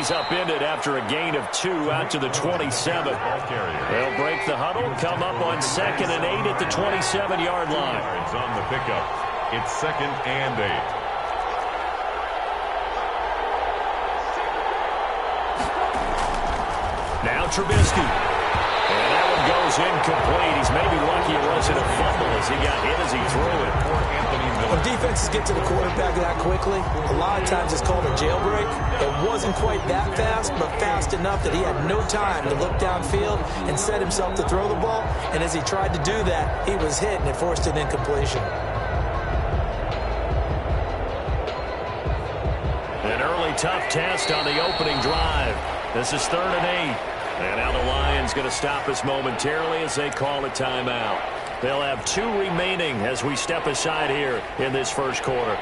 He's upended after a gain of 2 out to the 27. They'll break the huddle, come up on 2nd and 8 at the 27-yard line. On the pickup, it's 2nd and 8. Now Trubisky. And that one goes incomplete. He's maybe lucky it wasn't a fumble as he got hit as he threw it. When defenses get to the quarterback that quickly, a lot of times it's called a jailbreak. It wasn't quite that fast, but fast enough that he had no time to look downfield and set himself to throw the ball. And as he tried to do that, he was hit and it forced an incompletion. An early tough test on the opening drive. This is 3rd and 8. And now the Lions going to stop us momentarily as they call a timeout. They'll have 2 remaining as we step aside here in this first quarter.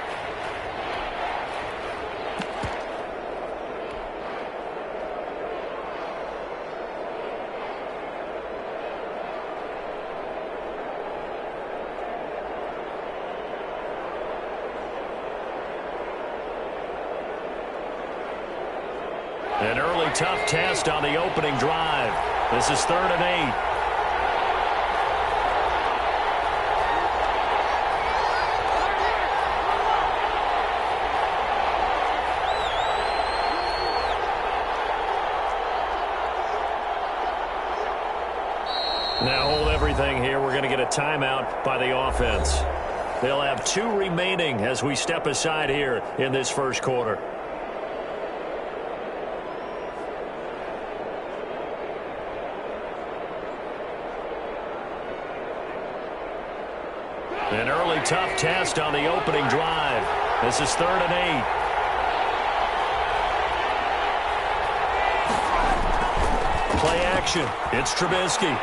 An early tough test on the opening drive. This is 3rd and 8. Now hold everything here. We're going to get a timeout by the offense. They'll have 2 remaining as we step aside here in this first quarter. An early tough test on the opening drive. This is 3rd and 8. Play action. It's Trubisky.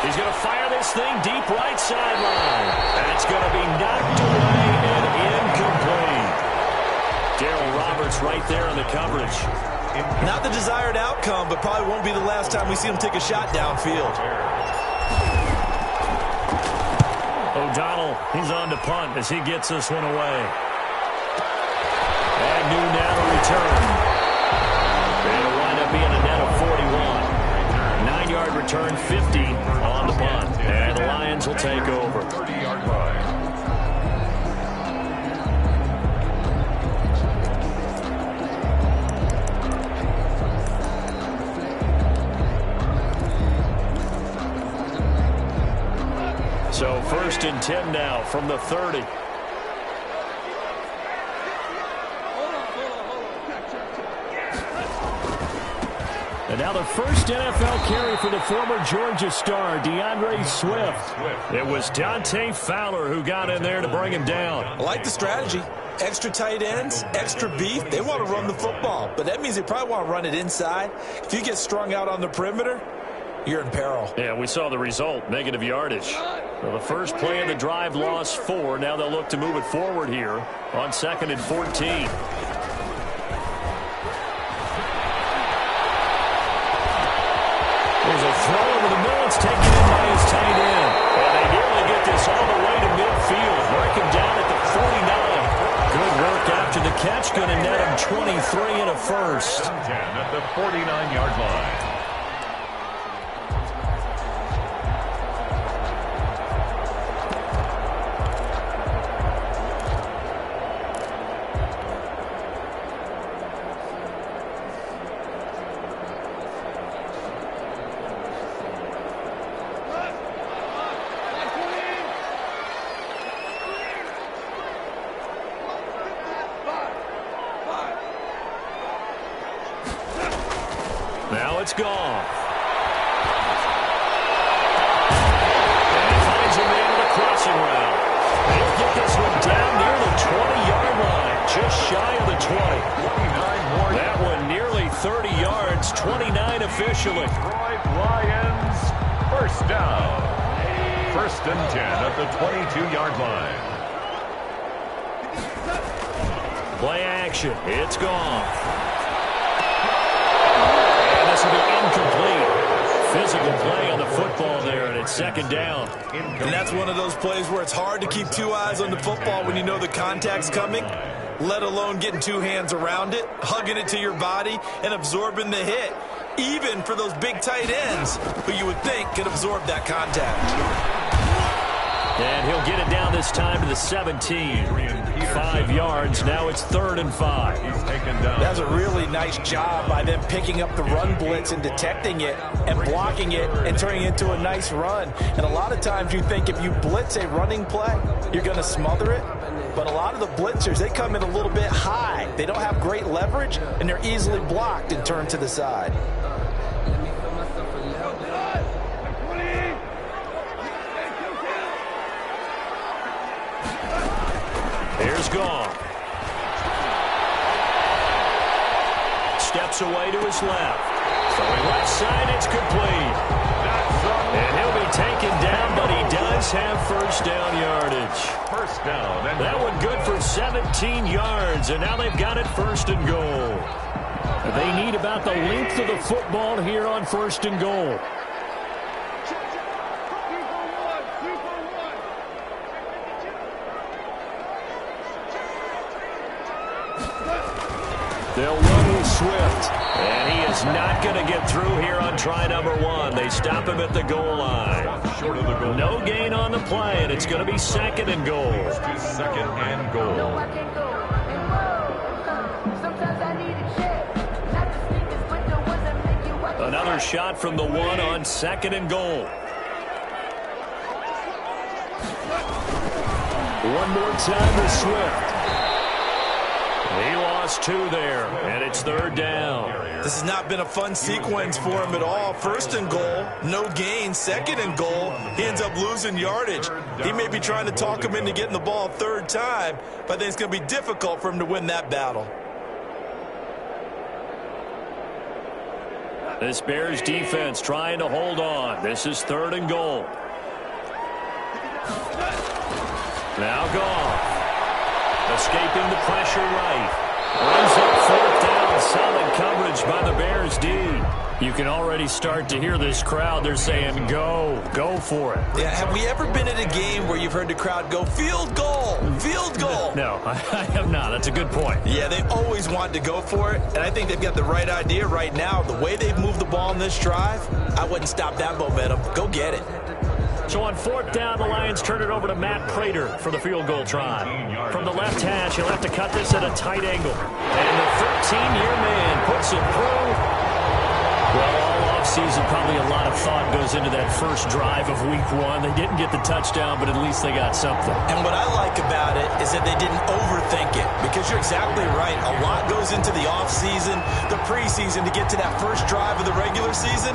He's going to fire this thing deep right sideline. That's going to be knocked away and incomplete. Darryl Roberts right there in the coverage. Not the desired outcome, but probably won't be the last time we see him take a shot downfield. O'Donnell, he's on to punt as he gets this one away. Agnew now to return. It'll wind up being a net of 41. 9-yard return, 50 on the punt. And the Lions will take over. 30-yard line. So 1st and 10 now from the 30. And now the first NFL carry for the former Georgia star, DeAndre Swift. It was Dante Fowler who got in there to bring him down. I like the strategy. Extra tight ends, extra beef. They want to run the football, but that means they probably want to run it inside. If you get strung out on the perimeter, you're in peril. Yeah, we saw the result, negative yardage. Well, the first play of the drive lost 4. Now they'll look to move it forward here on 2nd and 14. There's a throw over the middle. It's taken in by his tight end. And they nearly get this all the way to midfield. Mark him down at the 49. Good work after the catch. Going to net him 23 and a first. 10 at the 49-yard line. Now it's gone. And he finds a man on the crossing route. They'll get this one down near the 20-yard line, just shy of the 20. That one nearly 30 yards, 29 officially. Detroit Lions, first down. 1st and 10 at the 22-yard line. Play action. It's gone. This will be incomplete. Physical play on the football there, and it's 2nd down. And that's one of those plays where it's hard to keep 2 eyes on the football when you know the contact's coming. let alone getting two hands around it, hugging it to your body, and absorbing the hit, even for those big tight ends who you would think could absorb that contact. And he'll get it down this time to the 17. 5 yards. Now it's 3rd and 5. He's taken down. That's a really nice job by them picking up the run blitz and detecting it and blocking it and turning it into a nice run. And a lot of times you think if you blitz a running play, you're going to smother it. But a lot of the blitzers, they come in a little bit high. They don't have great leverage, and they're easily blocked and turned to the side. Here's Gone. Steps away to his left. Throwing left side, it's complete. And he'll be taken down, but he does have first down yardage. First down. That one good for 17 yards, and now they've got it 1st and goal. They need about the length of the football here on 1st and goal. They'll run with Swift, and he is not going to get through here on try number 1. They stop him at the goal line. Short of the goal. No gain on the play, and it's going to be 2nd and goal. 2nd and goal. Another shot from the 1 on 2nd and goal. One more time with Swift. He lost 2 there, and it's 3rd down. This has not been a fun sequence for him at all. 1st and goal, no gain. 2nd and goal, he ends up losing yardage. He may be trying to talk him into getting the ball 3rd time, but I think it's going to be difficult for him to win that battle. This Bears defense trying to hold on. This is 3rd and goal. Now Goff. Escaping the pressure right. Runs up 4th down. Solid coverage by the Bears D. You can already start to hear this crowd. They're saying, go for it. Yeah, have we ever been at a game where you've heard the crowd go, field goal, field goal? No, I have not. That's a good point. Yeah, they always want to go for it, and I think they've got the right idea right now. The way they've moved the ball in this drive, I wouldn't stop that momentum. Go get it. So on 4th down, the Lions turn it over to Matt Prater for the field goal try. From the left hash, he'll have to cut this at a tight angle. And the 13-year man puts it through. Well, all offseason, probably a lot of thought goes into that first drive of Week 1. They didn't get the touchdown, but at least they got something. And what I like about it is that they didn't overthink it, because you're exactly right. A lot goes into the offseason, the preseason, to get to that first drive of the regular season.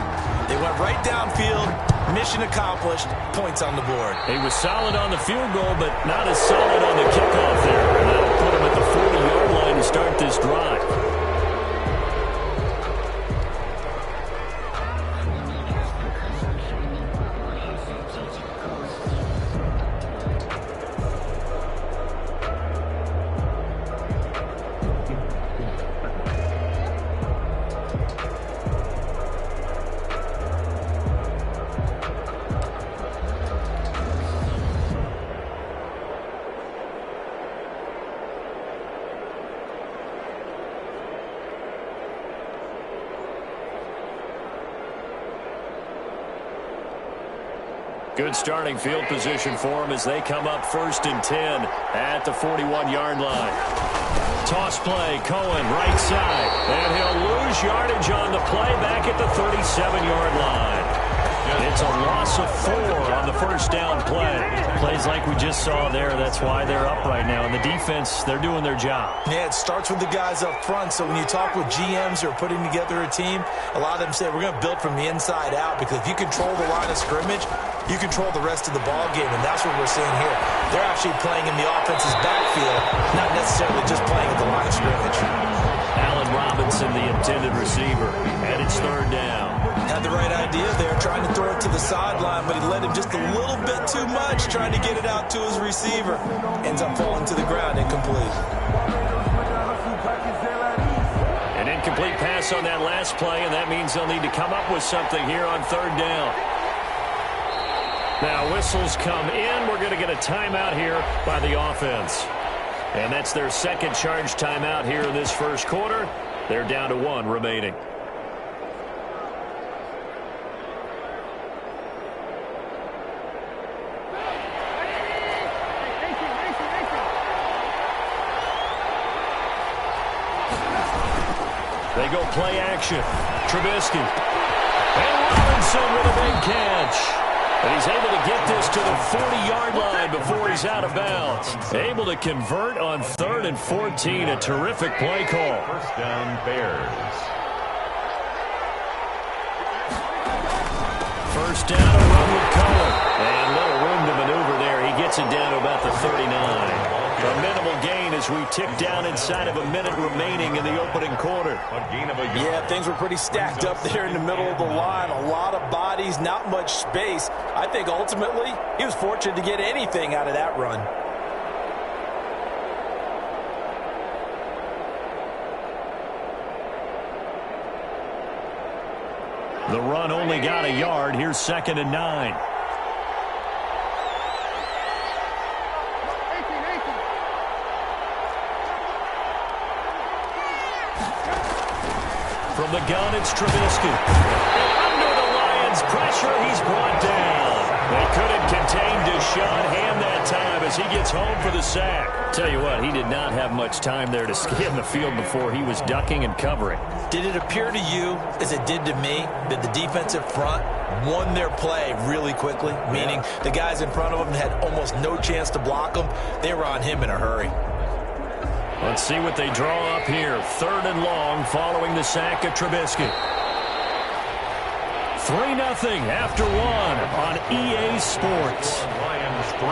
They went right downfield, mission accomplished, points on the board. He was solid on the field goal, but not as solid on the kickoff there. And that'll put him at the 40-yard line to start this drive. Good starting field position for him as they come up 1st and 10 at the 41-yard line. Toss play, Cohen, right side. And he'll lose yardage on the play back at the 37-yard line. It's a loss of 4 on the first down play. Plays like we just saw there. That's why they're up right now. And the defense, they're doing their job. Yeah, it starts with the guys up front. So when you talk with GMs who are putting together a team, a lot of them say we're going to build from the inside out, because if you control the line of scrimmage, you control the rest of the ball game, and that's what we're seeing here. They're actually playing in the offense's backfield, not necessarily just playing at the line of scrimmage. Allen Robinson, the intended receiver, and it's 3rd down. Had the right idea there, trying to throw it to the sideline, but he led him just a little bit too much, trying to get it out to his receiver. Ends up falling to the ground, incomplete. An incomplete pass on that last play, and that means they'll need to come up with something here on 3rd down. Now whistles come in. We're going to get a timeout here by the offense. And that's their second charge timeout here in this first quarter. They're down to 1 remaining. They go play action. Trubisky. And Robinson with a big catch. And he's able to get this to the 40-yard line before he's out of bounds. Able to convert on 3rd and 14. A terrific play call. First down, Bears. First down, a run with color. And little room to maneuver there. He gets it down to about the 39. A minimal gain as we tick down inside of a minute remaining in the opening quarter. Yeah, things were pretty stacked up there in the middle of the line. A lot of bodies, not much space. I think ultimately he was fortunate to get anything out of that run. The run only got a yard. Here's 2nd and 9. From the gun, it's Trubisky. And under the Lions' pressure, he's brought down. They couldn't contain Deshaun Hand that time as he gets home for the sack. Tell you what, he did not have much time there to scan the field before he was ducking and covering. Did it appear to you, as it did to me, that the defensive front won their play really quickly? Meaning the guys in front of them had almost no chance to block them. They were on him in a hurry. Let's see what they draw up here. 3rd and long following the sack of Trubisky. 3-0 after 1 on EA Sports. Lions 3,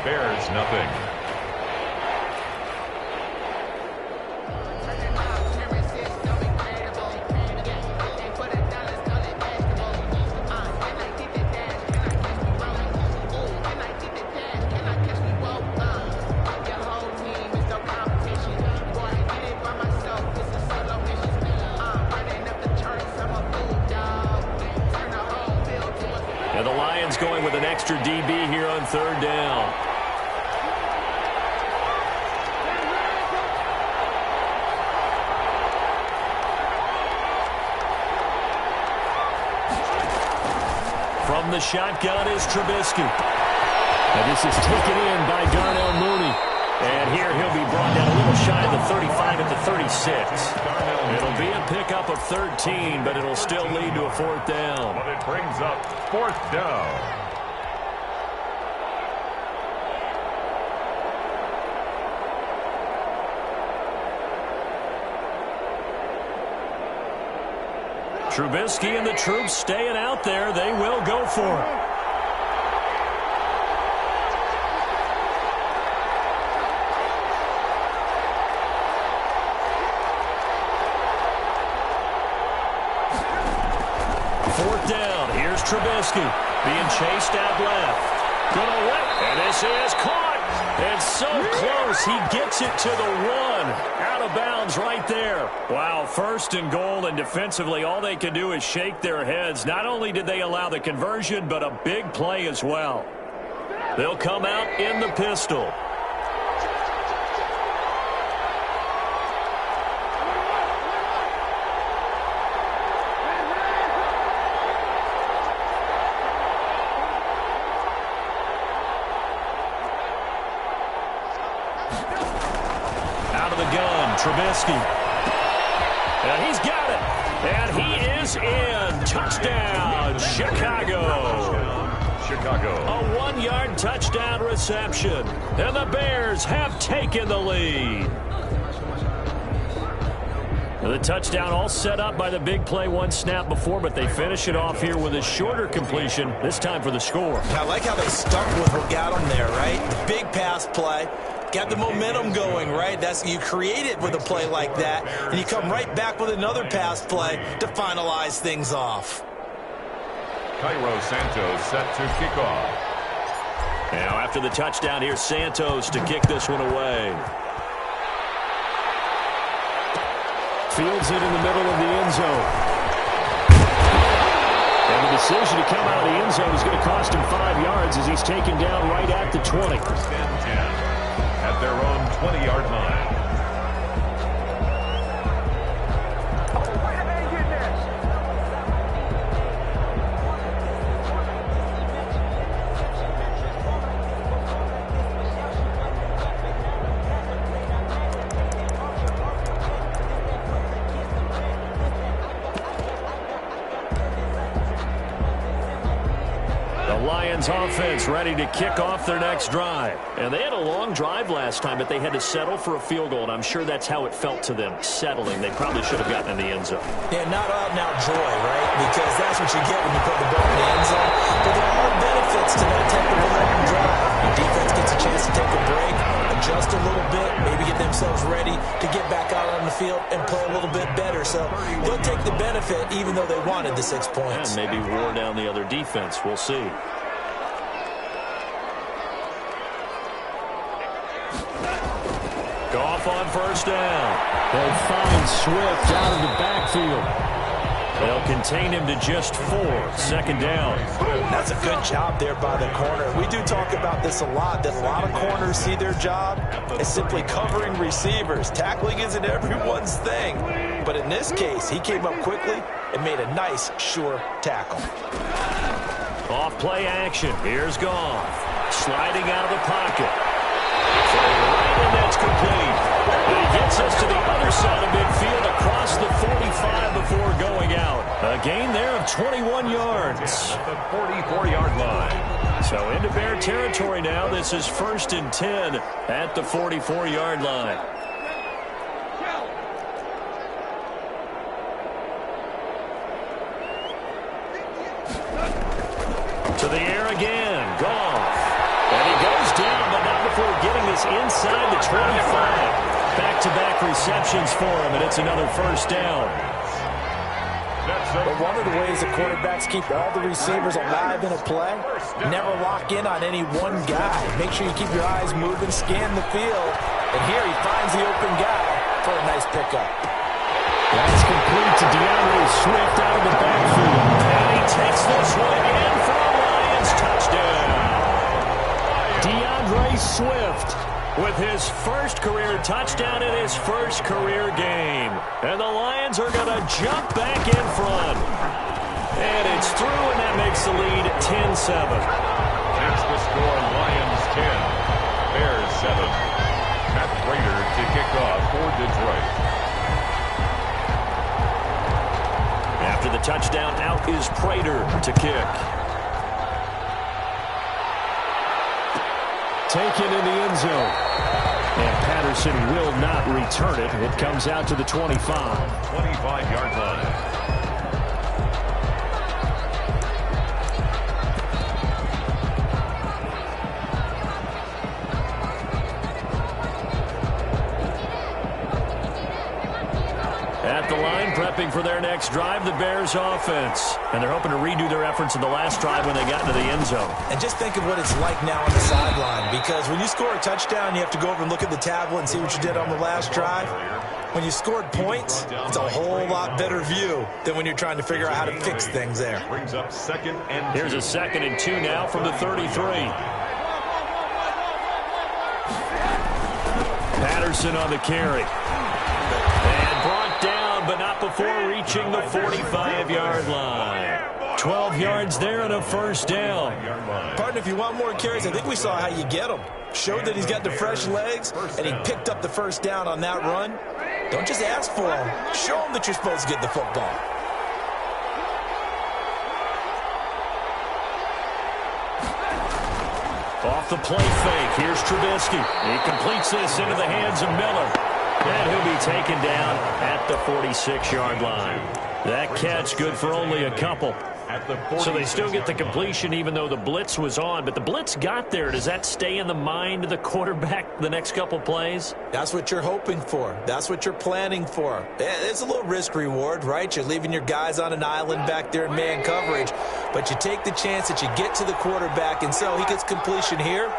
Bears nothing. Going with an extra DB here on 3rd down. From the shotgun is Trubisky. And this is taken in by Darnell Mooney. And here he'll be brought down a little shy of the 35 at the 36. It'll be a pickup of 13, but it'll still lead to a 4th down. But it brings up 4th down. Trubisky and the troops staying out there. They will go for it. Trubisky being chased out left. Gonna whip, and this is caught. And so close, he gets it to the 1. Out of bounds right there. Wow, 1st and goal, and defensively, all they can do is shake their heads. Not only did they allow the conversion, but a big play as well. They'll come out in the pistol. Trubisky. And he's got it. And he is in. Touchdown, Chicago. A 1-yard touchdown reception. And the Bears have taken the lead. The touchdown all set up by the big play 1 snap before, but they finish it off here with a shorter completion, this time for the score. I like how they stuck with what got them there, right? Big pass play. Got the momentum going, right? That's you create it with a play like that, and you come right back with another pass play to finalize things off. Cairo Santos set to kick off. Now after the touchdown, here's Santos to kick this one away. Fields it in the middle of the end zone. And the decision to come out of the end zone is going to cost him 5 yards as he's taken down right at the 20. at their own 20-yard line. Offense ready to kick off their next drive. And they had a long drive last time, but they had to settle for a field goal, and I'm sure that's how it felt to them, settling. They probably should have gotten in the end zone. Yeah, not out and out joy, right? Because that's what you get when you put the ball in the end zone. But there are benefits to that type of a long drive. Your defense gets a chance to take a break, adjust a little bit, maybe get themselves ready to get back out on the field and play a little bit better. So they'll take the benefit even though they wanted the 6 points. And maybe wore down the other defense. We'll see. Goff on first down. They'll find Swift out of the backfield. They'll contain him to just 4. Second down. That's a good job there by the corner. We do talk about this a lot, that a lot of corners see their job as simply covering receivers. Tackling isn't everyone's thing. But in this case, he came up quickly and made a nice, sure tackle. Off play action. Here's Goff. Sliding out of the pocket. And that's complete. And he gets us to the other side of midfield across the 45 before going out. A gain there of 21 yards. At the 44-yard line. So into Bear territory now. This is 1st and 10 at the 44-yard line. To the air again. Goff. And he goes down, but not before getting this inside the 25. Back-to-back receptions for him, and it's another first down. But one of the ways the quarterbacks keep all the receivers alive in a play, never lock in on any one guy. Make sure you keep your eyes moving, scan the field. And here he finds the open guy for a nice pickup. That's complete to DeAndre Swift out of the backfield. And he takes this one in for a Lions touchdown. DeAndre Swift with his first career touchdown in his first career game. And the Lions are going to jump back in front. And it's through, and that makes the lead 10-7. That's the score, Lions 10, Bears 7. Matt Prater to kick off for Detroit. After the touchdown, out is Prater to kick. Taken in the end zone. And Patterson will not return it. It comes out to the 25. 25-yard line. At the line, prepping for their next drive, the Bears offense. And they're hoping to redo their efforts in the last drive when they got into the end zone. And just think of what it's like now on the sideline, because when you score a touchdown, you have to go over and look at the tablet and see what you did on the last drive. When you scored points, it's a whole lot better view than when you're trying to figure out how to fix things there. Brings up 2nd and 2. Here's a 2nd and 2 now from the 33. Patterson on the carry. And brought down, but not before reaching the 45-yard line. 12 yards there and a first down. Partner, if you want more carries, I think we saw how you get them. Showed that he's got the fresh legs, and he picked up the first down on that run. Don't just ask for them. Show them that you're supposed to get the football. Off the play fake, here's Trubisky. He completes this into the hands of Miller. And he'll be taken down at the 46-yard line. That catch good for only a couple. So they still get the completion even though the blitz was on. But the blitz got there. Does that stay in the mind of the quarterback the next couple plays? That's what you're hoping for. That's what you're planning for. It's a little risk reward, right? You're leaving your guys on an island back there in man coverage. But you take the chance that you get to the quarterback. And so he gets completion here.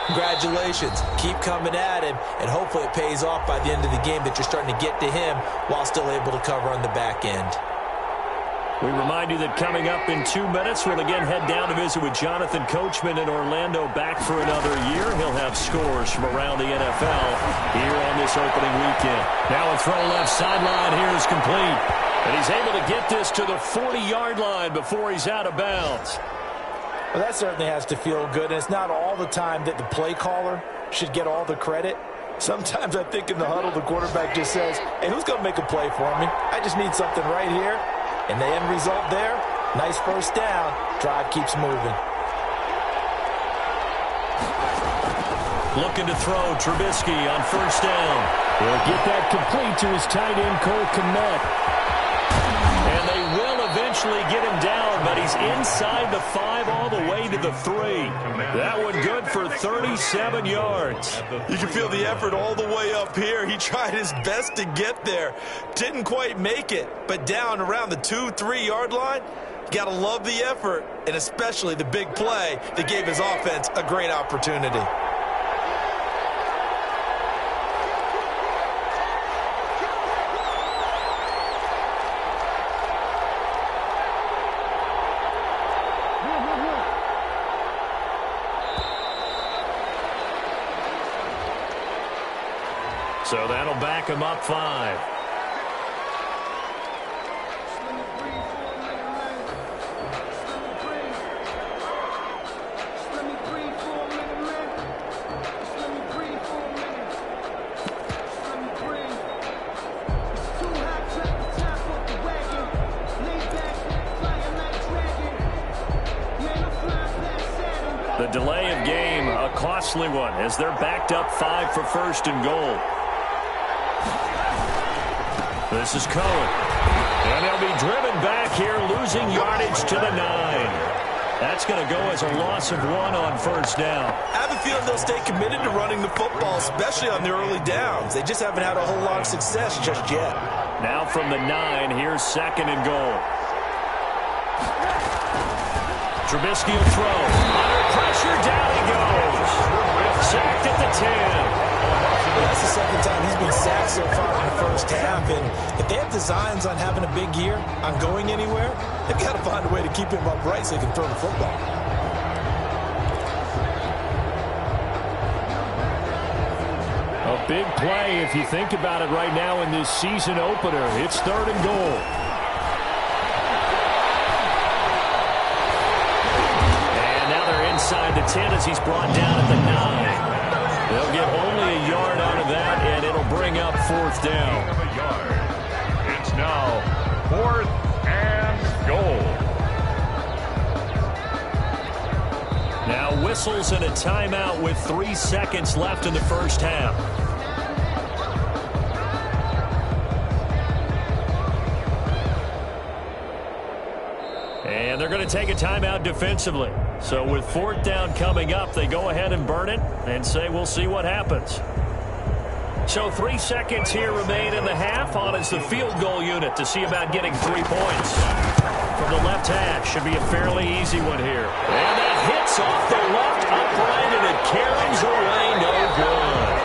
Congratulations. Keep coming at him, and hopefully it pays off by the end of the game that you're starting to get to him while still able to cover on the back end. We remind you that coming up in 2 minutes, we'll again head down to visit with Jonathan Coachman in Orlando, back for another year. He'll have scores from around the NFL here on this opening weekend. Now a throw left sideline here is complete. And he's able to get this to the 40-yard line before he's out of bounds. Well, that certainly has to feel good, and it's not all the time that the play caller should get all the credit. Sometimes I think in the huddle, the quarterback just says, hey, who's going to make a play for me? I just need something right here. And the end result there, nice first down. Drive keeps moving. Looking to throw, Trubisky on first down. He'll get that complete to his tight end, Cole Kmet. And they will eventually get him down, but he's inside the 5 all the way to the 3. That one good for 37 yards. You can feel the effort all the way up here. He tried his best to get there. Didn't quite make it, but down around the 2-3 yard line, gotta love the effort, and especially the big play that gave his offense a great opportunity. So that'll back him up 5. The delay of game, a costly one, as they're backed up 5 for first and goal. This is Cohen. And they'll be driven back here, losing yardage to the 9. That's going to go as a loss of 1 on first down. I have a feeling they'll stay committed to running the football, especially on the early downs. They just haven't had a whole lot of success just yet. Now from the 9, here's second and goal. Trubisky will throw. Under pressure, down he goes. Sacked at the 10. That's the second time he's been sacked so far in the first half. And if they have designs on having a big year, on going anywhere, they've got to find a way to keep him upright so he can throw the football. A big play if you think about it right now in this season opener. It's third and goal. And now they're inside the 10 as he's brought down at the 9. They'll get only a yard out of that, and it'll bring up fourth down. It's now 4th and goal. Now whistles and a timeout with 3 seconds left in the first half. And they're going to take a timeout defensively. So with fourth down coming up, they go ahead and burn it and say we'll see what happens. So 3 seconds here remain in the half. On is the field goal unit to see about getting 3 points. From the left hash, should be a fairly easy one here. And that hits off the left upright, and it carries away no good.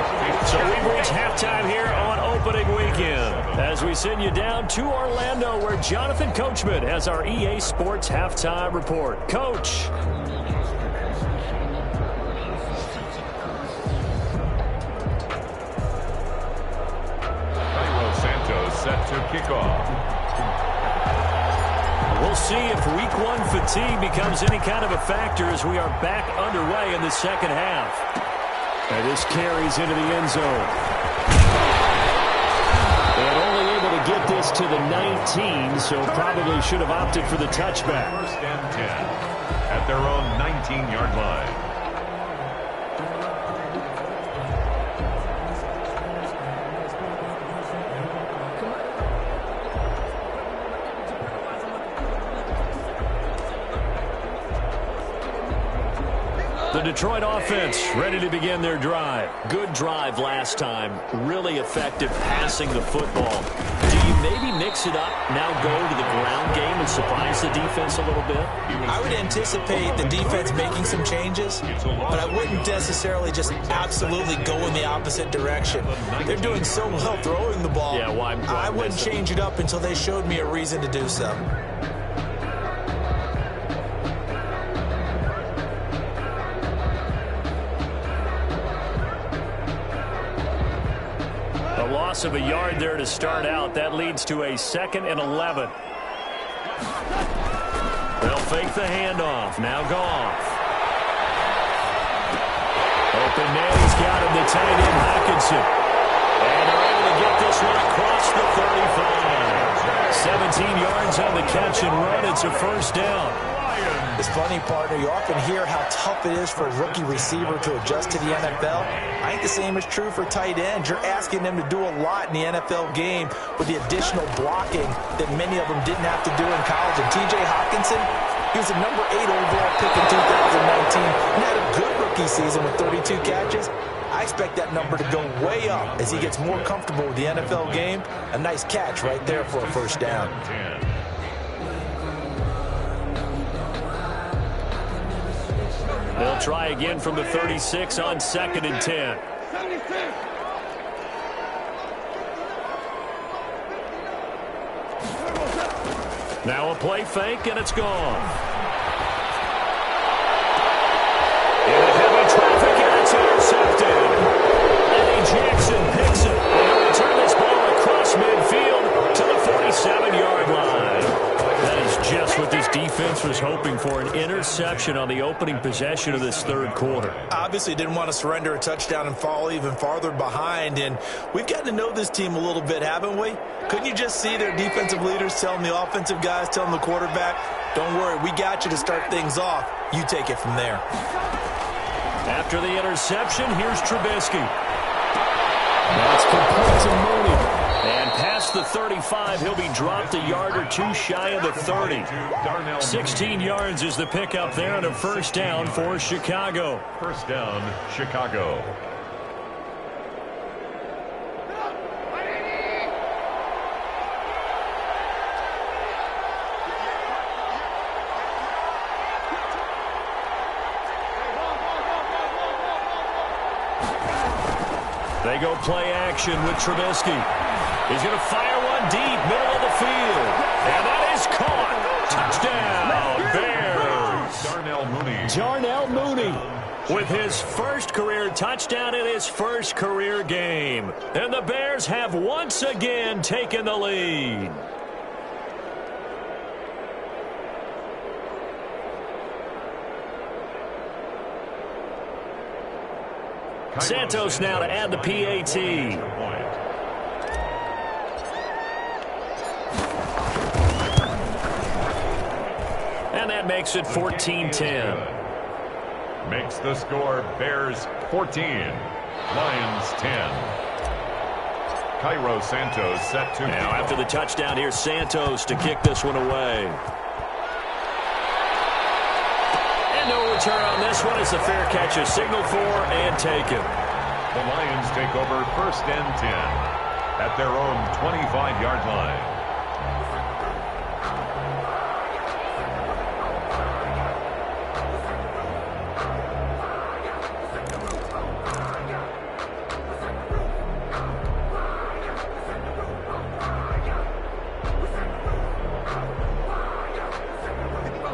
So we've reached halftime here on opening weekend as we send you down to Orlando, where Jonathan Coachman has our EA Sports halftime report. Coach. Set to kick off. We'll see if week 1 fatigue becomes any kind of a factor as we are back underway in the second half. And this carries into the end zone. And only able to get this to the 19, so probably should have opted for the touchback. 1st and 10 at their own 19-yard line. The Detroit offense ready to begin their drive. Good drive last time. Really effective passing the football. Do you maybe mix it up, now go to the ground game and surprise the defense a little bit? I would anticipate the defense making some changes, but I wouldn't necessarily just absolutely go in the opposite direction. They're doing so well throwing the ball. Yeah, why I wouldn't change it up until they showed me a reason to do so. loss of a yard there to start out. That leads to a 2nd and 11. They'll fake the handoff. Now Goff. Open man, he's got him, the tight end, Hockenson. And they're able to get this one across the 35. 17 yards on the catch and run. It's a first down. It's funny, partner, you often hear how tough it is for a rookie receiver to adjust to the NFL. I think the same is true for tight ends. You're asking them to do a lot in the NFL game with the additional blocking that many of them didn't have to do in college. And T.J. Hockenson, he was a number 8 overall pick in 2019 and had a good rookie season with 32 catches. I expect that number to go way up as he gets more comfortable with the NFL game. A nice catch right there for a first down. They'll try again from the 36 on 2nd and 10. Now a play fake, and it's gone. Into heavy traffic, and it's intercepted. Eddie Jackson picks it. And he'll return this ball across midfield to the 47-yard line. That is just what this defense was hoping for, an interception on the opening possession of this third quarter. Obviously didn't want to surrender a touchdown and fall even farther behind, and we've gotten to know this team a little bit, haven't we? Couldn't you just see their defensive leaders telling the offensive guys, telling the quarterback, don't worry, we got you to start things off. You take it from there. After the interception, here's Trubisky. That's complete to Mooney. And past the 35, he'll be dropped a yard or two shy of the 30. 16 yards is the pickup there and a first down for Chicago. First down, Chicago. They go play action with Trubisky. He's going to fire one deep, middle of the field. And that is caught. Touchdown, Bears. Darnell Mooney. With his first career touchdown in his first career game. And the Bears have once again taken the lead. Santos now to add the PAT. And that makes it 14-10. Makes the score Bears 14, Lions 10. Cairo Santos set to. Now after the touchdown, here's Santos to kick this one away. And no return on this one. It's a fair catch, a signal for and taken. The Lions take over first and 10 at their own 25-yard line.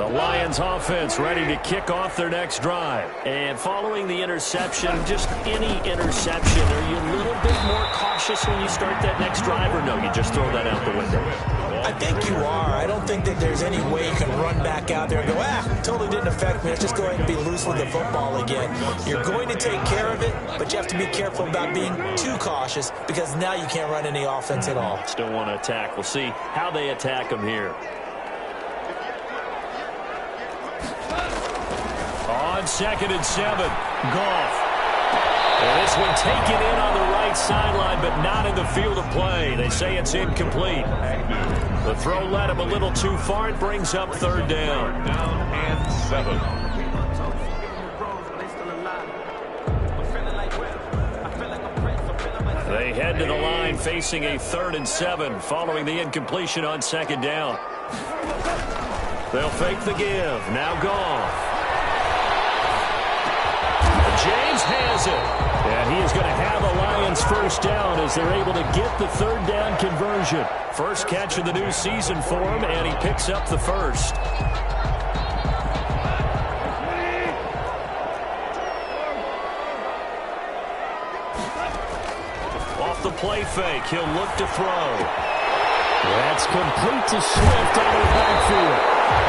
Lions offense ready to kick off their next drive. And following the interception, just any interception, are you a little bit more cautious when you start that next drive, or no, you just throw that out the window? I think you are. I don't think that there's any way you can run back out there and go, totally didn't affect me. Let's just go ahead and be loose with the football again. You're going to take care of it, but you have to be careful about being too cautious because now you can't run any offense at all. Still want to attack. We'll see how they attack them here. On 2nd and 7, Goff. And this one taken in on the right sideline, but not in the field of play. They say it's incomplete. The throw led him a little too far. It brings up third down. Down and 7. They head to the line facing a 3rd and 7 following the incompletion on 2nd down. They'll fake the give. Now Goff. James has it. And he is going to have a Lions first down as they're able to get the 3rd down conversion. First catch of the new season for him, and he picks up the first. Off the play fake. He'll look to throw. That's complete to Swift out of the backfield.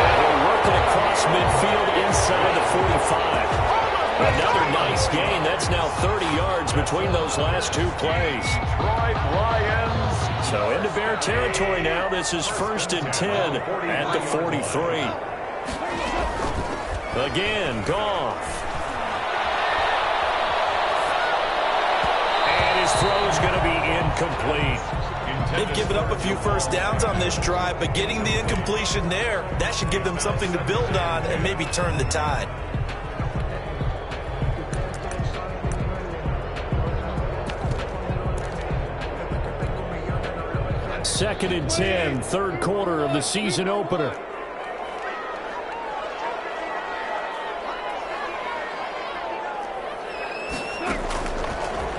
And he'll work it across midfield inside the 45. Another nice gain. That's now 30 yards between those last two plays. Right, Lions. So into Bear territory now. This is 1st and 10 at the 43. Again, Goff. And his throw's going to be incomplete. They've given up a few first downs on this drive, but getting the incompletion there, that should give them something to build on and maybe turn the tide. 2nd and 10, third quarter of the season opener.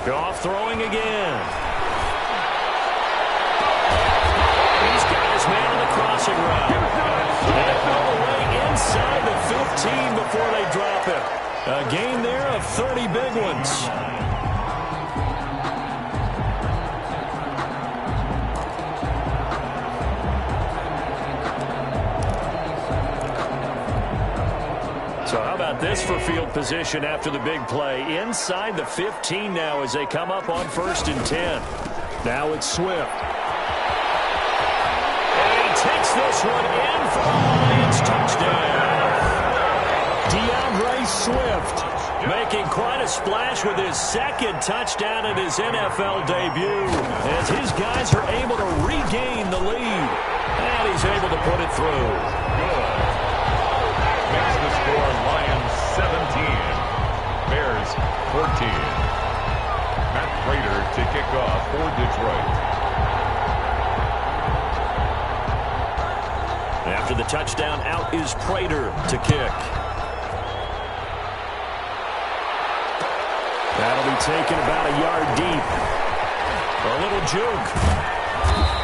Goff throwing again. He's got his man on the crossing route. And all the way inside the 15 before they drop it. A gain there of 30 big ones. So how about this for field position after the big play? Inside the 15 now as they come up on 1st and 10. Now it's Swift. And he takes this one in for the Lions touchdown. DeAndre Swift making quite a splash with his 2nd touchdown in his NFL debut as his guys are able to regain the lead. And he's able to put it through. Good. Makes the score Lions 17, Bears 14. Matt Prater to kick off for Detroit. After the touchdown, out is Prater to kick. That'll be taken about a yard deep. A little juke.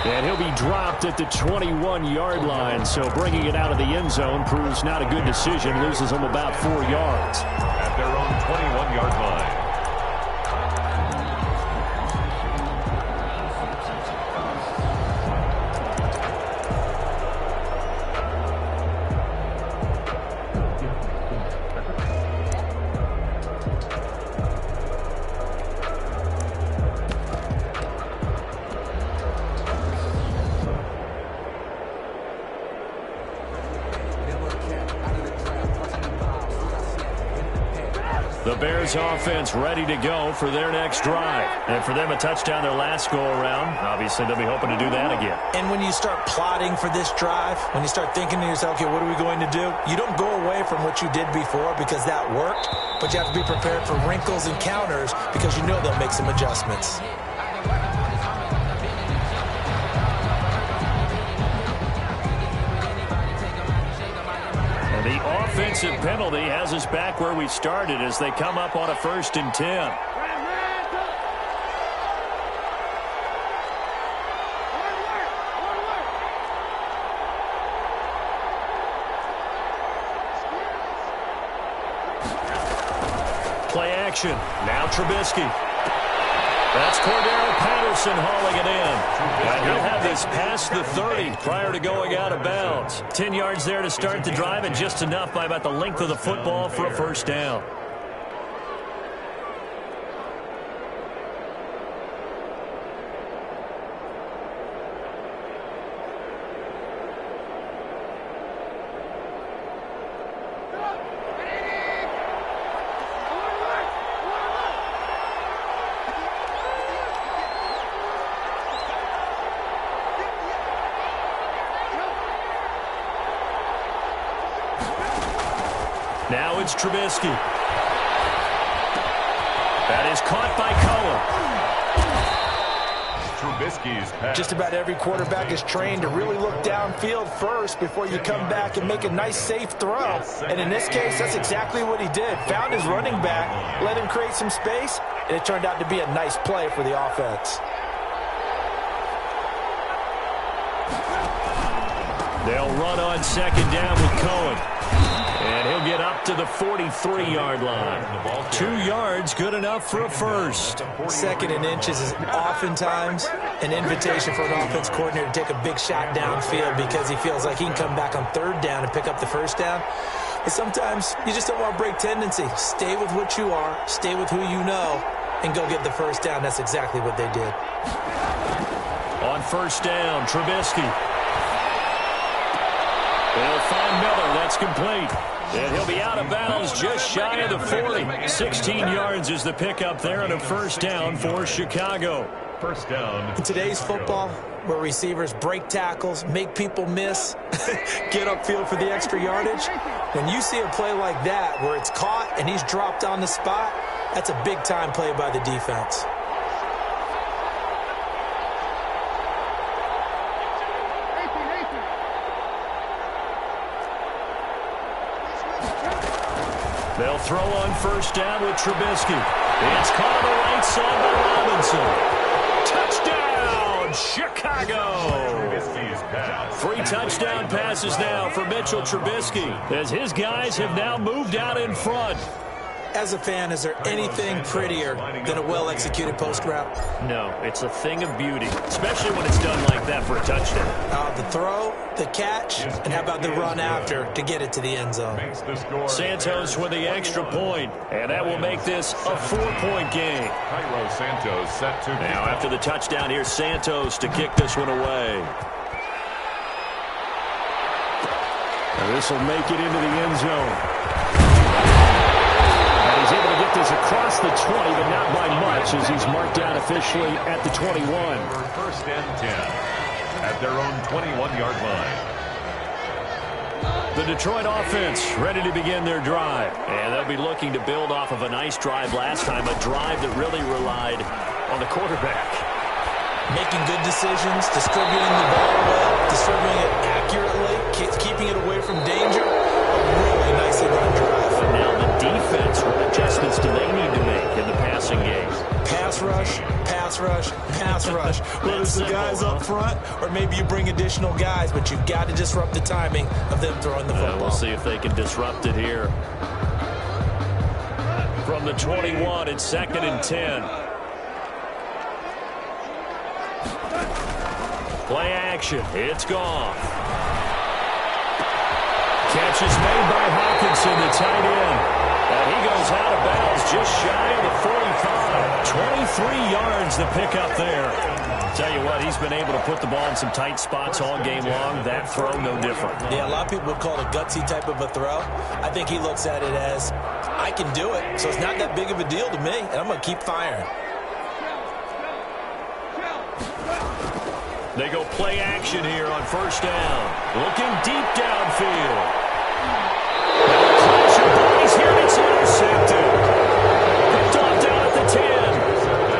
And he'll be dropped at the 21-yard line. So bringing it out of the end zone proves not a good decision. Loses them about 4 yards. At their own 21-yard line. The Bears offense ready to go for their next drive. And for them, a touchdown their last go-around. Obviously, they'll be hoping to do that again. And when you start plotting for this drive, when you start thinking to yourself, okay, what are we going to do? You don't go away from what you did before because that worked, but you have to be prepared for wrinkles and counters because you know they'll make some adjustments. The offensive penalty has us back where we started as they come up on a 1st and 10. Play action. Now Trubisky. That's Cordero Patterson hauling it in. And he'll have this past the 30 prior to going out of bounds. 10 yards there to start the drive and just enough by about the length of the football for a first down. Now it's Trubisky. That is caught by Cohen. Trubisky's pass. Just about every quarterback is trained to really look downfield first before you come back and make a nice, safe throw. And in this case, that's exactly what he did. Found his running back, let him create some space, and it turned out to be a nice play for the offense. They'll run on 2nd down with Cohen. And he'll get up to the 43-yard line. 2 yards, good enough for a first. 2nd and inches is oftentimes an invitation for an offense coordinator to take a big shot downfield because he feels like he can come back on 3rd down and pick up the 1st down. But sometimes you just don't want to break tendency. Stay with what you are, stay with who you know, and go get the 1st down. That's exactly what they did. On 1st down, Trubisky. They'll find Miller. That's complete. And he'll be out of bounds just shy of the 40. 16 yards is the pickup there and a 1st down for Chicago. 1st down. In today's football, where receivers break tackles, make people miss, get upfield for the extra yardage, when you see a play like that where it's caught and he's dropped on the spot, that's a big-time play by the defense. They'll throw on 1st down with Trubisky. It's caught on the right side by Robinson. Touchdown, Chicago! 3 touchdown passes now for Mitchell Trubisky as his guys have now moved out in front. As a fan, is there anything prettier than a well-executed post route? No, it's a thing of beauty, especially when it's done like that for a touchdown. The throw, the catch, and how about the run after to get it to the end zone? Santos with the extra point, and that will make this a 4-point game. Cairo Santos set to now after the touchdown, here's Santos to kick this one away. This will make it into the end zone. He's able to get this across the 20, but not by much as he's marked down officially at the 21. 1st and 10 at their own 21-yard line. The Detroit offense ready to begin their drive. And they'll be looking to build off of a nice drive last time, a drive that really relied on the quarterback. Making good decisions, distributing the ball well, distributing it accurately, keeping it away from danger. A really nicely run drive. But now the defense, what adjustments do they need to make in the passing game? Pass rush, pass rush, pass rush. Whether it's the guys up front or maybe you bring additional guys, but you've got to disrupt the timing of them throwing the football. We'll see if they can disrupt it here. From the 21, it's 2nd and 10. Play action. It's gone. Catch is made by Hawkinson, the tight end. And he goes out of bounds just shy of the 45. 23 yards the pickup there. Tell you what, he's been able to put the ball in some tight spots all game long. That throw, no different. Yeah, a lot of people would call it a gutsy type of a throw. I think he looks at it as, I can do it, so it's not that big of a deal to me, and I'm going to keep firing. They go play action here on 1st down. Looking deep downfield. He's here, and it's intercepted. Picked off down at the 10.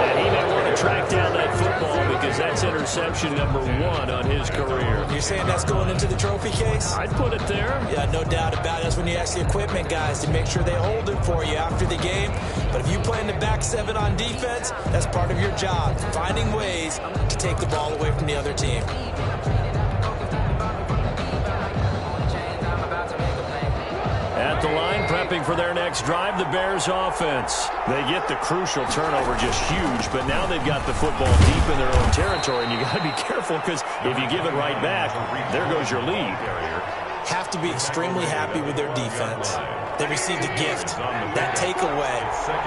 And he may want to track down that football because that's interception number 1 on his career. You're saying that's going into the trophy case? I'd put it there. Yeah, no doubt about it. That's when you ask the equipment guys to make sure they hold it for you after the game. But if you play in the back 7 on defense, that's part of your job, finding ways to take the ball away from the other team. At the line, prepping for their next drive, the Bears offense. They get the crucial turnover, just huge, but now they've got the football deep in their own territory, and you got to be careful because if you give it right back, there goes your lead. Have to be extremely happy with their defense. They received a gift, that takeaway.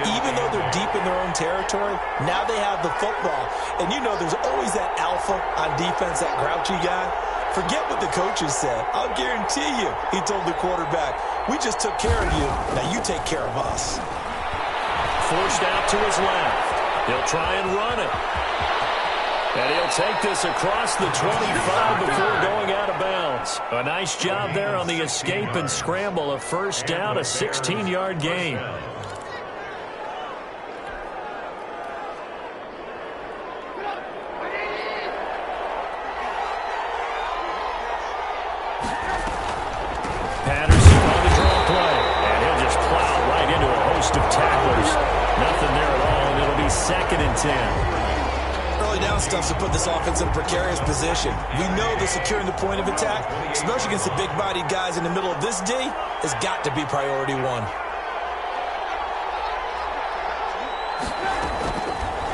Even though they're deep in their own territory, now they have the football. And you know there's always that alpha on defense, that grouchy guy. Forget what the coaches said. I'll guarantee you, he told the quarterback, we just took care of you. Now you take care of us. Forced out to his left. He'll try and run it. And he'll take this across the 25 before going out of bounds. A nice job there on the escape and scramble. A 1st down, a 16-yard gain. Patterson on the draw play. And he'll just plow right into a host of tacklers. Nothing there at all, and it'll be 2nd and 10. Early down run stuff to put this offense in a precarious position. We know that securing the point of attack, especially against the big-bodied guys in the middle of this D, has got to be priority one.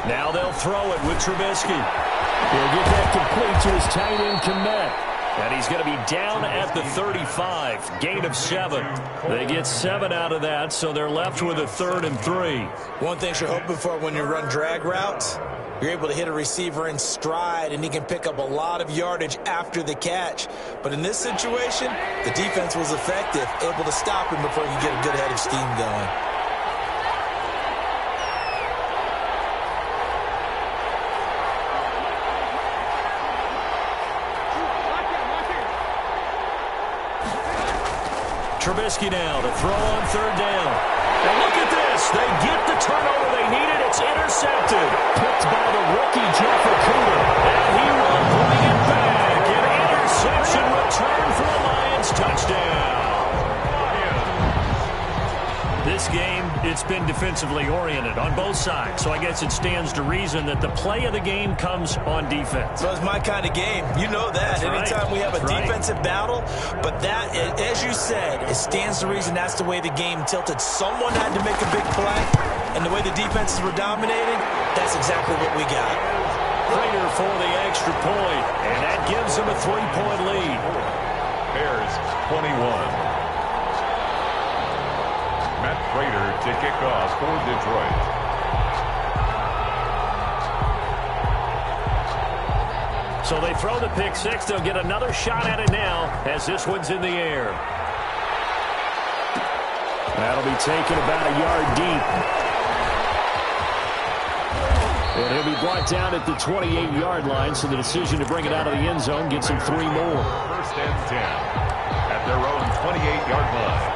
Now they'll throw it with Trubisky. He'll get that complete to his tight end, Kmet. And he's going to be down at the 35. Gain of 7. They get 7 out of that, so they're left with a 3rd and 3. One thing you're hoping for when you run drag routes, you're able to hit a receiver in stride, and he can pick up a lot of yardage after the catch. But in this situation, the defense was effective, able to stop him before he could get a good head of steam going. Trubisky now to throw on 3rd down. And look at this. They get the turnover they needed. It's intercepted. Picked by the rookie, Jeff Okuda. And he will bring it back. An interception return for a Lions touchdown. This game, it's been defensively oriented on both sides. So I guess it stands to reason that the play of the game comes on defense. So it's my kind of game. You know that. That's Anytime right. we have a That's defensive battle. But that, as you said, it stands to reason that's the way the game tilted. Someone had to make a big play. And the way the defenses were dominating, that's exactly what we got. Prater for the extra point. And that gives them a 3-point lead. Bears 21. Matt Prater to kick off for Detroit. So they throw the pick 6. They'll get another shot at it now as this one's in the air. That'll be taken about a yard deep. And he'll be brought down at the 28-yard line, so the decision to bring it out of the end zone gets him 3 more. 1st and 10 at their own 28-yard line.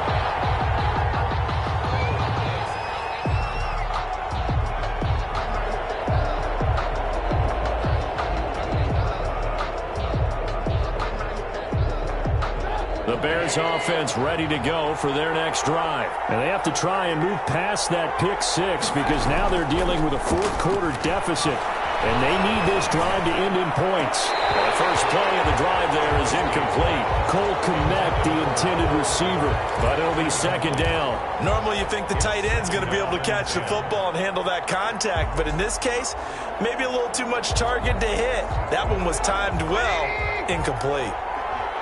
The Bears offense ready to go for their next drive. And they have to try and move past that pick 6 because now they're dealing with a 4th-quarter deficit. And they need this drive to end in points. Well, the first play of the drive there is incomplete. Cole Kmet, the intended receiver. But it'll be 2nd down. Normally you think the tight end's going to be able to catch the football and handle that contact. But in this case, maybe a little too much target to hit. That one was timed well. Incomplete.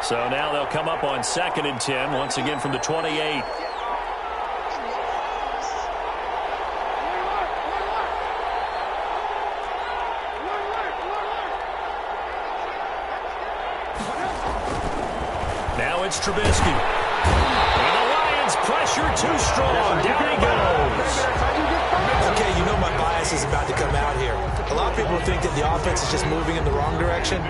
So now they'll come up on 2nd and 10, once again from the 28. Now it's Trubisky. And the Lions pressure too strong. Down he goes. Okay, you know my bias is about to come out here. A lot of people think that the offense is just moving in the wrong direction.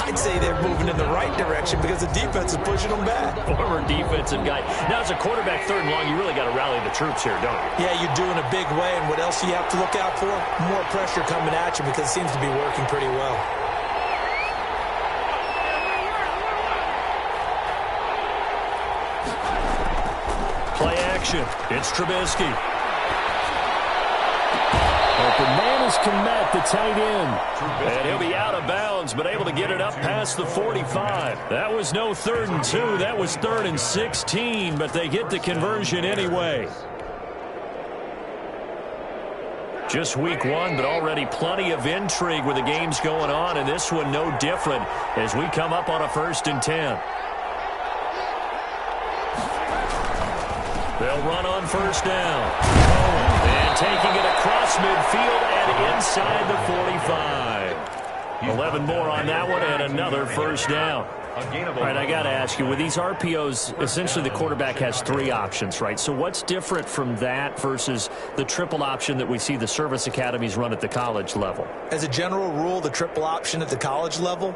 I'd say they're moving in the right direction because the defense is pushing them back. Former defensive guy. Now, as a quarterback 3rd and long, you really got to rally the troops here, don't you? Yeah, you're doing a big way, and what else do you have to look out for? More pressure coming at you because it seems to be working pretty well. Play action. It's Trubisky. Open man is Kmet, the tight end. And he'll be out of bounds, but able to get it up past the 45. That was no 3rd and 2. That was 3rd and 16, but they get the conversion anyway. Just week 1, but already plenty of intrigue with the games going on, and this one no different as we come up on a 1st and 10. They'll run on 1st down. And taking it across midfield and inside the 45. 11 more on that one and another 1st down. All right, I got to ask you, with these RPOs, essentially the quarterback has 3 options, right? So what's different from that versus the triple option that we see the service academies run at the college level? As a general rule, the triple option at the college level,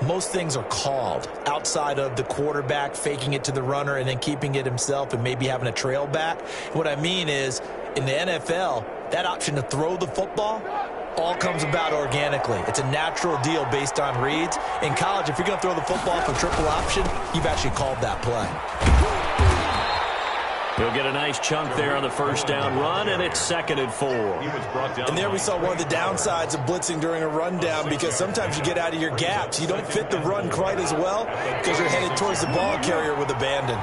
most things are called outside of the quarterback faking it to the runner and then keeping it himself and maybe having a trail back. What I mean is, in the NFL, that option to throw the football all comes about organically. It's a natural deal based on reads. In college, if you're going to throw the football for triple option, you've actually called that play. He'll get a nice chunk there on the first down run, and it's 2nd and 4. And there we saw one of the downsides of blitzing during a rundown, because sometimes you get out of your gaps. You don't fit the run quite as well because you're headed towards the ball carrier with abandon.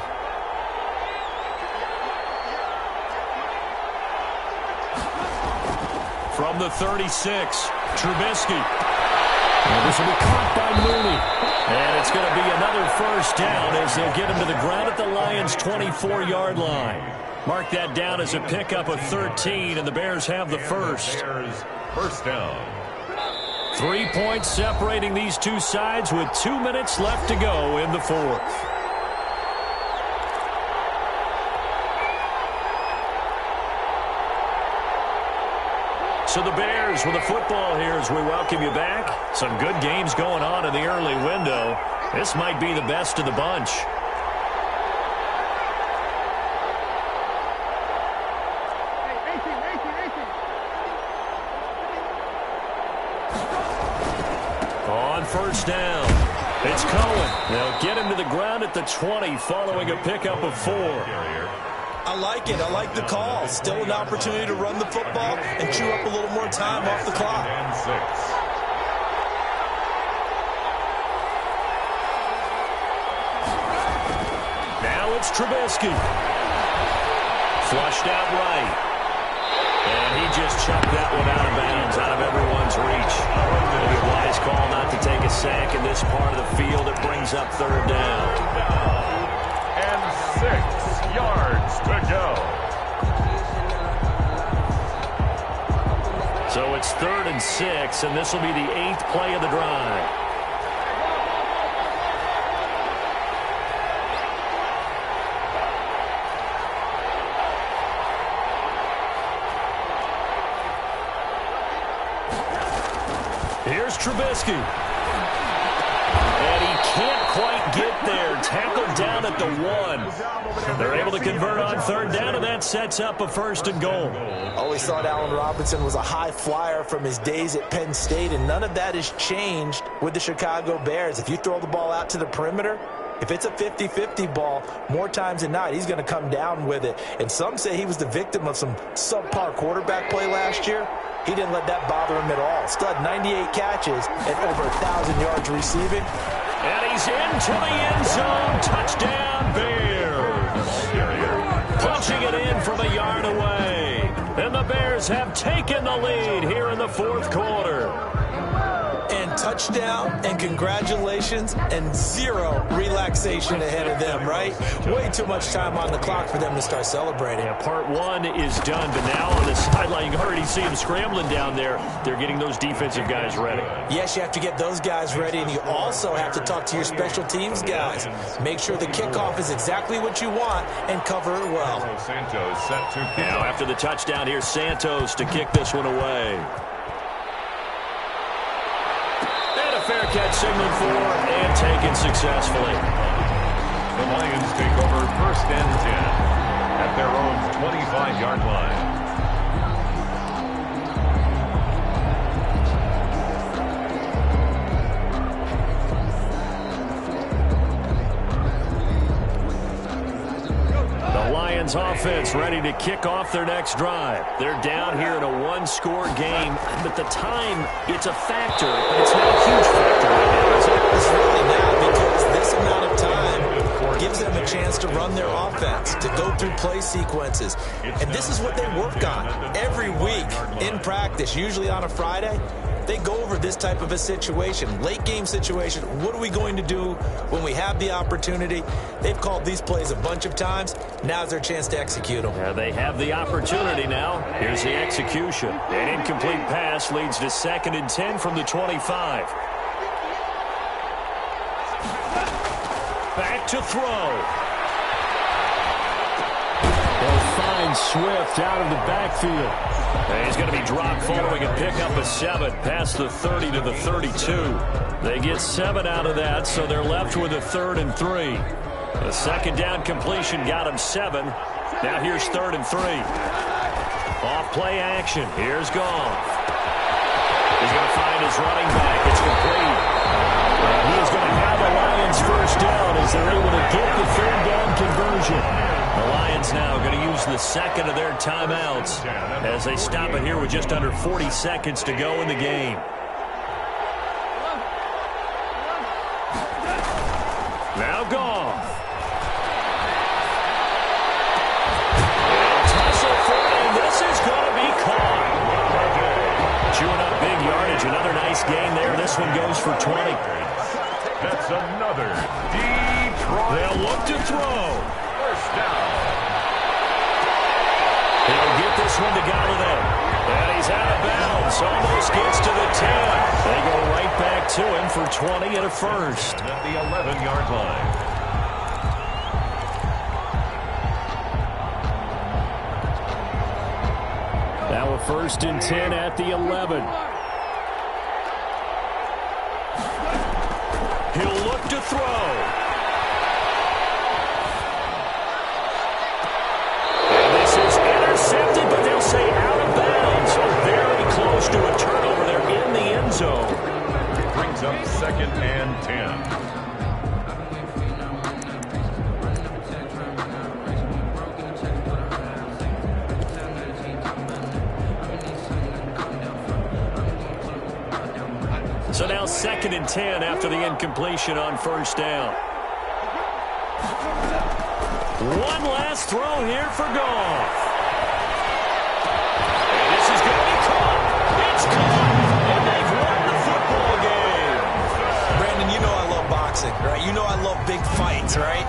From the 36, Trubisky. And this will be caught by Mooney. And it's going to be another first down as they'll get him to the ground at the Lions' 24-yard line. Mark that down as a pickup of 13, and the Bears have the first. First down. 3 points separating these two sides with 2 minutes left to go in the fourth. So the Bears with the football here as we welcome you back. Some good games going on in the early window. This might be the best of the bunch. On first down, it's Cohen. They'll get him to the ground at the 20 following a pickup of 4. I like it. I like the call. Still an opportunity to run the football and chew up a little more time off the clock. And 6. Now it's Trubisky. Flushed out right. And he just chucked that one out of bounds, out of everyone's reach. It'll be a wise call not to take a sack in this part of the field. It brings up 3rd down. And 6 yards to go. So it's 3rd and 6, and this will be the 8th play of the drive. Here's Trubisky. And he can't quite get there. Tackled down at the 1. They're able to convert on 3rd down, and that sets up a 1st and goal. Always thought Allen Robinson was a high flyer from his days at Penn State, and none of that has changed with the Chicago Bears. If you throw the ball out to the perimeter, if it's a 50-50 ball, more times than not, he's going to come down with it. And some say he was the victim of some subpar quarterback play last year. He didn't let that bother him at all. Stud 98 catches and over 1,000 yards receiving. And he's into the end zone. Touchdown, Bears. Punching it in from a yard away. And the Bears have taken the lead here in the 4th quarter. And touchdown and congratulations and 0 relaxation ahead of them, right? Way too much time on the clock for them to start celebrating. Yeah, part 1 is done, but now on the sideline, you already see them scrambling down there. They're getting those defensive guys ready. Yes, you have to get those guys ready, and you also have to talk to your special teams guys. Make sure the kickoff is exactly what you want and cover it well. Santos set to kick. Now after the touchdown, here's Santos to kick this one away. Fair catch signaled for and taken successfully. The Lions take over 1st and 10 at their own 25-yard line. The Lions offense ready to kick off their next drive. They're down here in a 1-score game, but the time, it's a factor, but it's not a huge factor right now, is it? It's really not, because this amount of time gives them a chance to run their offense, to go through play sequences. And this is what they work on every week in practice, usually on a Friday. They go over this type of a situation, late game situation. What are we going to do when we have the opportunity? They've called these plays a bunch of times. Now's their chance to execute them. Yeah, they have the opportunity now. Here's the execution. An incomplete pass leads to 2nd and 10 from the 25. Back to throw. They'll find Swift out of the backfield. And he's going to be dropped following a pickup of 7 past the 30 to the 32. They get 7 out of that, so they're left with a 3rd and 3. The 2nd down completion got him 7. Now here's 3rd and 3. Off play action. Here's Goff. He's going to find his running back. It's complete. And he is going to have the Lions first down as they're able to get the third down conversion. The Lions now going to use the second of their timeouts as they stop it here with just under 40 seconds to go in the game. Now Goff. And tussle for it, and this is going to be caught. Chewing up big yardage. Another nice gain there. This one goes for 20. That's another deep try. They'll look to throw. First down. He'll get this one to Galladay. And he's out of bounds. Almost gets to the 10. They go right back to him for 20 and a first. At the 11-yard line. Now a 1st and 10 at the 11. He'll look to throw. And this is intercepted, but they'll say out of bounds. So very close to a turnover. They're in the end zone. Brings up 2nd and 10. So now 2nd and 10 after the incompletion on first down. One last throw here for Goff. And this is going to be caught. It's caught. And they've won the football game. Brandon, you know I love boxing, right? You know I love big fights, right?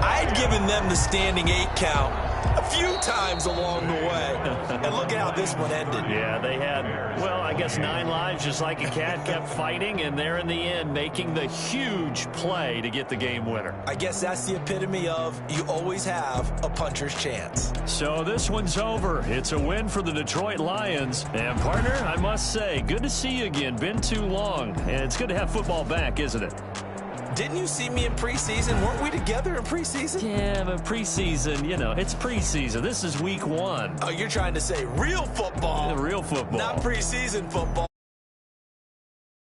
I'd given them the standing 8 count a few times along the way. And look at how this one ended. Yeah, they had, well, I guess 9 lives, just like a cat, kept fighting, and they're in the end making the huge play to get the game winner. I guess that's the epitome of you always have a puncher's chance. So this one's over. It's a win for the Detroit Lions. And, partner, I must say, good to see you again. Been too long. And it's good to have football back, isn't it? Didn't you see me in preseason? Weren't we together in preseason? Yeah, but preseason, you know, it's preseason. This is week 1. Oh, you're trying to say real football. Real football. Not preseason football.